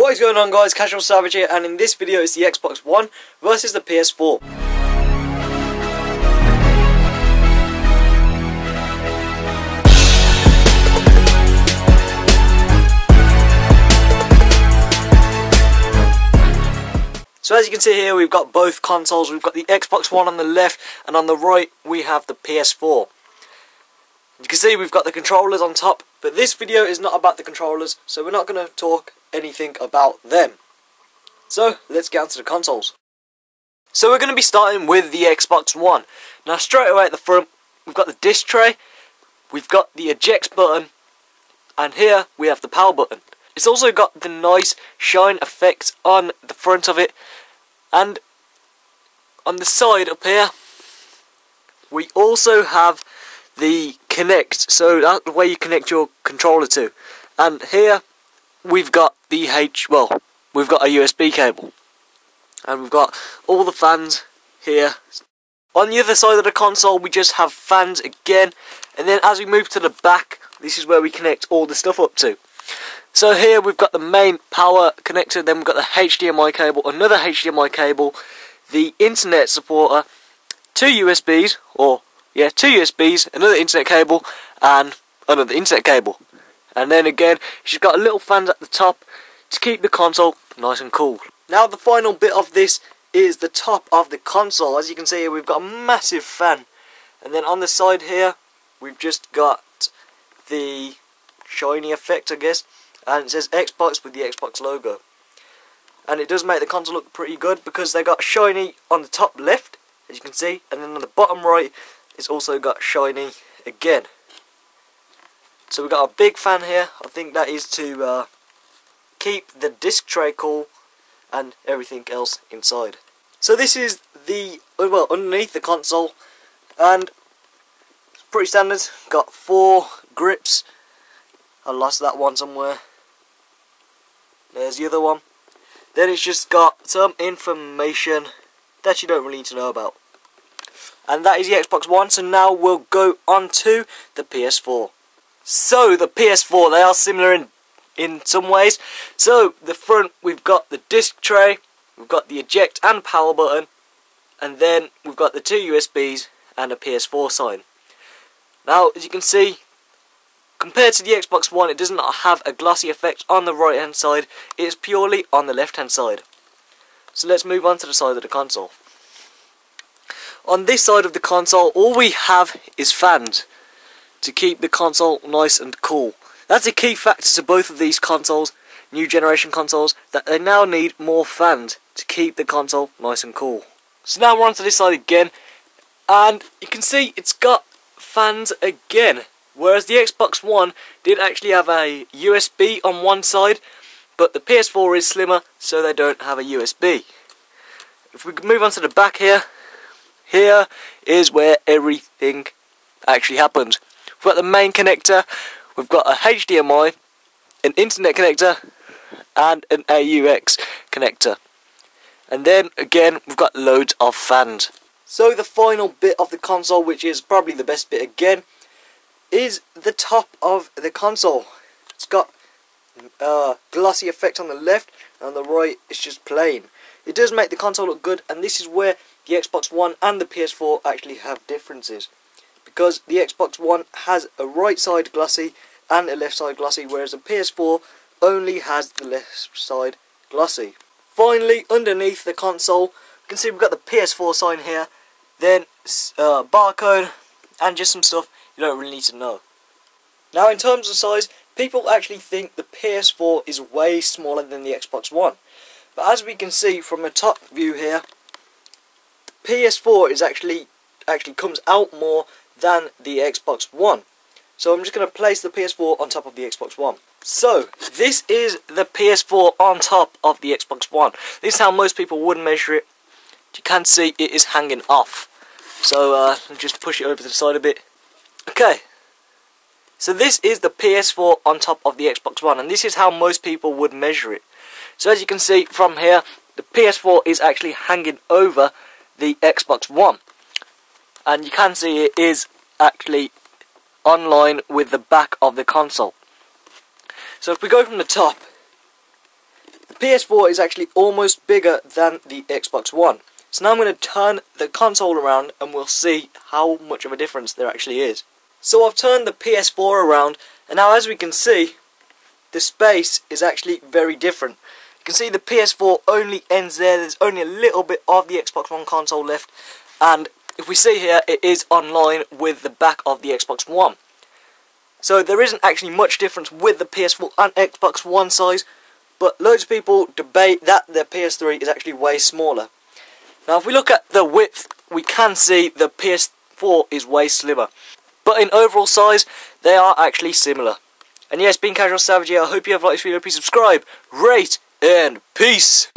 What is going on, guys? CasualSavage here, and in this video is the Xbox One versus the PS4. So as you can see here, we've got both consoles. We've got the Xbox One on the left, and on the right we have the PS4. You can see we've got the controllers on top, but this video is not about the controllers, so we're not going to talk anything about them. So let's get onto the consoles. So we're going to be starting with the Xbox One. Now straight away at the front, we've got the disc tray, we've got the eject button, and here we have the power button. It's also got the nice shine effect on the front of it, and on the side up here we also have the connect, so that's the way you connect your controller to. And here we've got the we've got a USB cable, and we've got all the fans here. On the other side of the console we just have fans again, and then as we move to the back, this is where we connect all the stuff up to. So here we've got the main power connector, then we've got the HDMI cable, another HDMI cable, the internet supporter, two USBs, another internet cable, and another internet cable. And then again, she's got a little fan at the top to keep the console nice and cool. Now the final bit of this is the top of the console. As you can see here, we've got a massive fan. And then on the side here, we've just got the shiny effect, I guess. And it says Xbox with the Xbox logo. And it does make the console look pretty good because they got shiny on the top left, as you can see. And then on the bottom right, it's also got shiny again. So we've got a big fan here. I think that is to keep the disc tray cool and everything else inside. So this is the, well, underneath the console, and it's pretty standard. Got 4 grips. I lost that one somewhere. There's the other one. Then it's just got some information that you don't really need to know about. And that is the Xbox One. So now we'll go on to the PS4. So the PS4, they are similar in some ways. So the front, we've got the disc tray, we've got the eject and power button, and then we've got the 2 USBs and a PS4 sign. Now as you can see, compared to the Xbox One, it does not have a glossy effect on the right hand side, it is purely on the left hand side. So let's move on to the side of the console. On this side of the console, all we have is fans to keep the console nice and cool. That's a key factor to both of these consoles, new generation consoles, that they now need more fans to keep the console nice and cool. So now we're on to this side again, and you can see it's got fans again. Whereas the Xbox One did actually have a USB on one side, but the Ps4 is slimmer, so they don't have a USB. If we move on to the back here, here is where everything actually happens. We've got the main connector, we've got a HDMI, an internet connector, and an AUX connector. And then again, we've got loads of fans. So the final bit of the console, which is probably the best bit again, is the top of the console. It's got glossy effect on the left, and on the right it's just plain. It does make the console look good, and this is where the Xbox One and the PS4 actually have differences. Because the Xbox One has a right side glossy and a left side glossy, whereas the PS4 only has the left side glossy. Finally, underneath the console, you can see we've got the PS4 sign here, then barcode, and just some stuff you don't really need to know. Now in terms of size, people actually think the PS4 is way smaller than the Xbox One. But as we can see from the top view here, PS4 is actually comes out more than the Xbox One. So I'm just going to place the PS4 on top of the Xbox One. So this is the PS4 on top of the Xbox One. This is how most people would measure it. You can see it is hanging off. So just push it over to the side a bit. Okay, so this is the PS4 on top of the Xbox One, and this is how most people would measure it. So as you can see from here, the PS4 is actually hanging over the Xbox One, and you can see it is actually on line with the back of the console. So if we go from the top, the PS4 is actually almost bigger than the Xbox One. So now I'm going to turn the console around and we'll see how much of a difference there actually is. So I've turned the PS4 around, and now as we can see, the space is actually very different. You can see the PS4 only ends there. There's only a little bit of the Xbox One console left, and if we see here, it is online with the back of the Xbox One. So there isn't actually much difference with the PS4 and Xbox One size, but loads of people debate that the PS3 is actually way smaller. Now if we look at the width, we can see the PS4 is way slimmer. But in overall size, they are actually similar. And yes, being CasualSavage here, I hope you have liked this video. Please subscribe, rate, and peace!